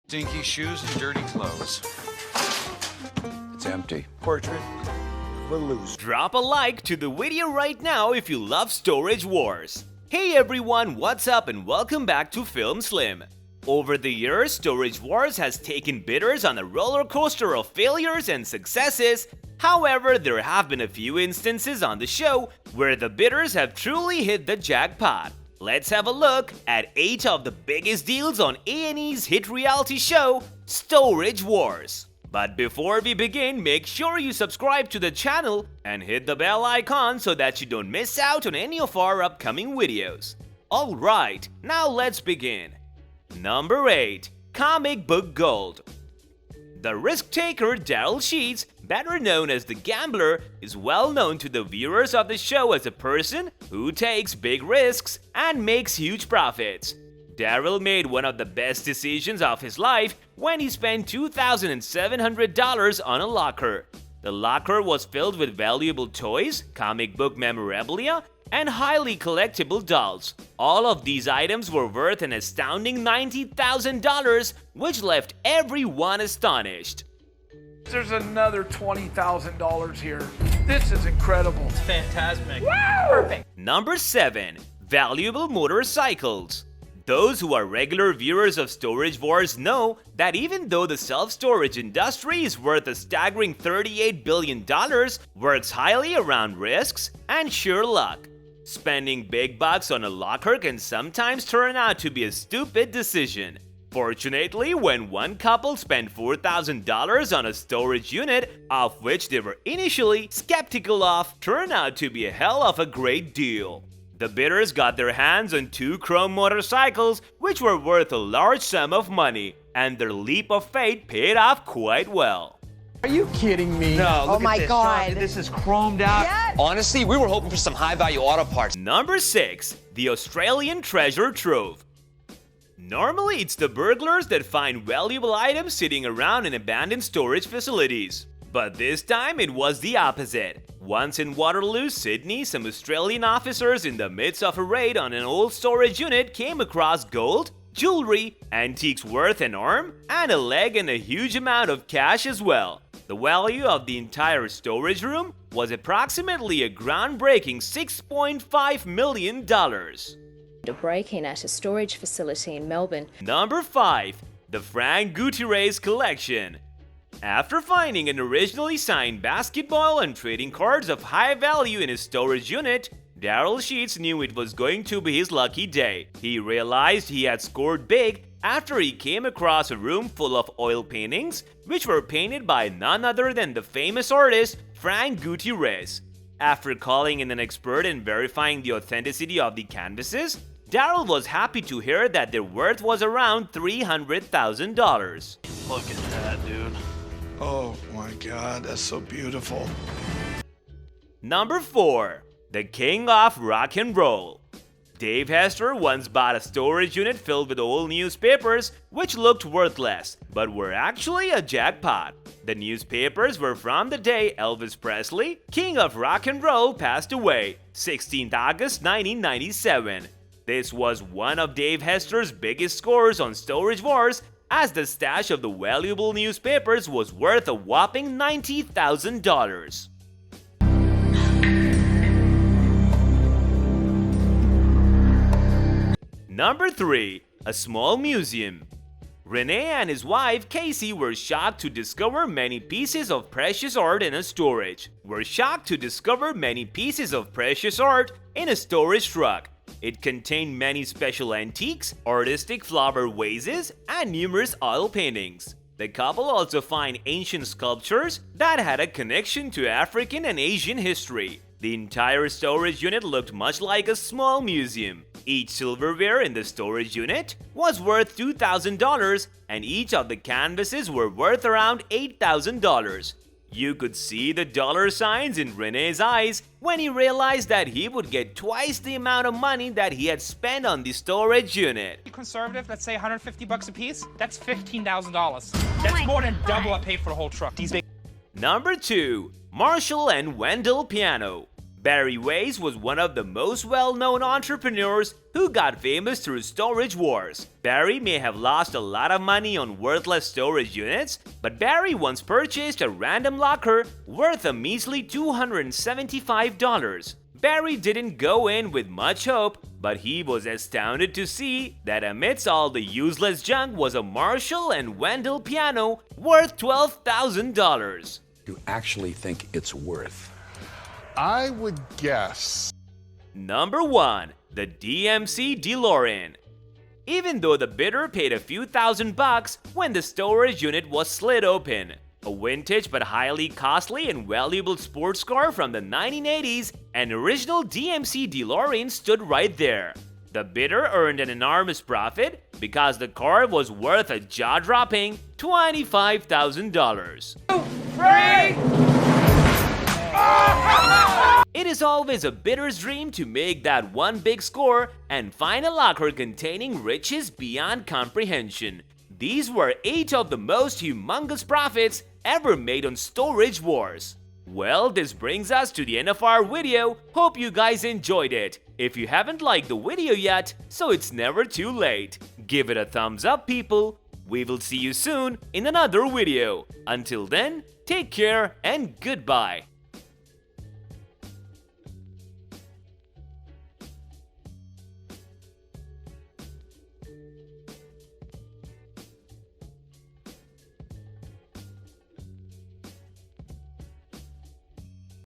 Stinky shoes and dirty clothes. It's empty. Portrait of a loser. Drop a like to the video right now if you love Storage Wars. Hey everyone, what's up and welcome back to Film Slim. Over the years, Storage Wars has taken bidders on a roller coaster of failures and successes. However, there have been a few instances on the show where the bidders have truly hit the jackpot. Let's have a look at 8 of the biggest deals on A&E's hit reality show, Storage Wars. But before we begin, make sure you subscribe to the channel and hit the bell icon so that you don't miss out on any of our upcoming videos. Alright, now let's begin. Number 8. Comic Book Gold. The risk-taker Daryl Sheets, better known as the Gambler, is well known to the viewers of the show as a person who takes big risks and makes huge profits. Daryl made one of the best decisions of his life when he spent $2,700 on a locker. The locker was filled with valuable toys, comic book memorabilia, and highly collectible dolls. All of these items were worth an astounding $90,000, which left everyone astonished. There's another $20,000 here. This is incredible. It's fantastic. Wow! Perfect. Number 7. Valuable motorcycles. Those who are regular viewers of Storage Wars know that even though the self-storage industry is worth a staggering $38 billion, works highly around risks and sheer luck. Spending big bucks on a locker can sometimes turn out to be a stupid decision. Fortunately, when one couple spent $4,000 on a storage unit, of which they were initially skeptical of, turned out to be a hell of a great deal. The bidders got their hands on 2 chrome motorcycles, which were worth a large sum of money, and their leap of faith paid off quite well. Are you kidding me? No, look Oh at my this. God. Sean, this is chromed out. Honestly, we were hoping for some high-value auto parts. Number 6. The Australian Treasure Trove. Normally, it's the burglars that find valuable items sitting around in abandoned storage facilities. But this time, it was the opposite. Once in Waterloo, Sydney, some Australian officers in the midst of a raid on an old storage unit came across gold, jewelry, antiques worth an arm, and a leg, and a huge amount of cash as well. The value of the entire storage room was approximately a groundbreaking $6.5 million. A break-in at a storage facility in Melbourne. Number 5. The Frank Gutierrez Collection. After finding an originally signed basketball and trading cards of high value in his storage unit, Daryl Sheets knew it was going to be his lucky day. He realized he had scored big after he came across a room full of oil paintings, which were painted by none other than the famous artist Frank Gutierrez. After calling in an expert and verifying the authenticity of the canvases, Daryl was happy to hear that their worth was around $300,000. Look at that, dude. Oh my God, that's so beautiful. Number 4. The King of Rock and Roll. Dave Hester once bought a storage unit filled with old newspapers which looked worthless, but were actually a jackpot. The newspapers were from the day Elvis Presley, King of Rock and Roll, passed away, 16th August 1997. This was one of Dave Hester's biggest scores on Storage Wars, as the stash of the valuable newspapers was worth a whopping $90,000. Number 3. A small museum. Renee and his wife Casey were shocked to discover many pieces of precious art in a storage truck. It contained many special antiques, artistic flower vases, and numerous oil paintings. The couple also find ancient sculptures that had a connection to African and Asian history. The entire storage unit looked much like a small museum. Each silverware in the storage unit was worth $2,000, and each of the canvases were worth around $8,000. You could see the dollar signs in Renee's eyes when he realized that he would get twice the amount of money that he had spent on the storage unit. Conservative, let's say $150 a piece. That's $15,000. That's more than double I paid for the whole truck. These big. Number 2. Marshall and Wendell Piano. Barry Weiss was one of the most well-known entrepreneurs who got famous through storage wars. Barry may have lost a lot of money on worthless storage units, but Barry once purchased a random locker worth a measly $275. Barry didn't go in with much hope, but he was astounded to see that amidst all the useless junk was a Marshall and Wendell piano worth $12,000. You actually think it's worth? I would guess. Number 1. The DMC DeLorean. Even though the bidder paid a few $1,000 when the storage unit was slid open, a vintage but highly costly and valuable sports car from the 1980s, an original DMC DeLorean stood right there. The bidder earned an enormous profit because the car was worth a jaw-dropping $25,000. It is always a bidder's dream to make that one big score and find a locker containing riches beyond comprehension. These were 8 of the most humongous profits ever made on Storage Wars. Well, this brings us to the end of our video. Hope you guys enjoyed it. If you haven't liked the video yet, so it's never too late. Give it a thumbs up, people. We will see you soon in another video. Until then, take care and goodbye.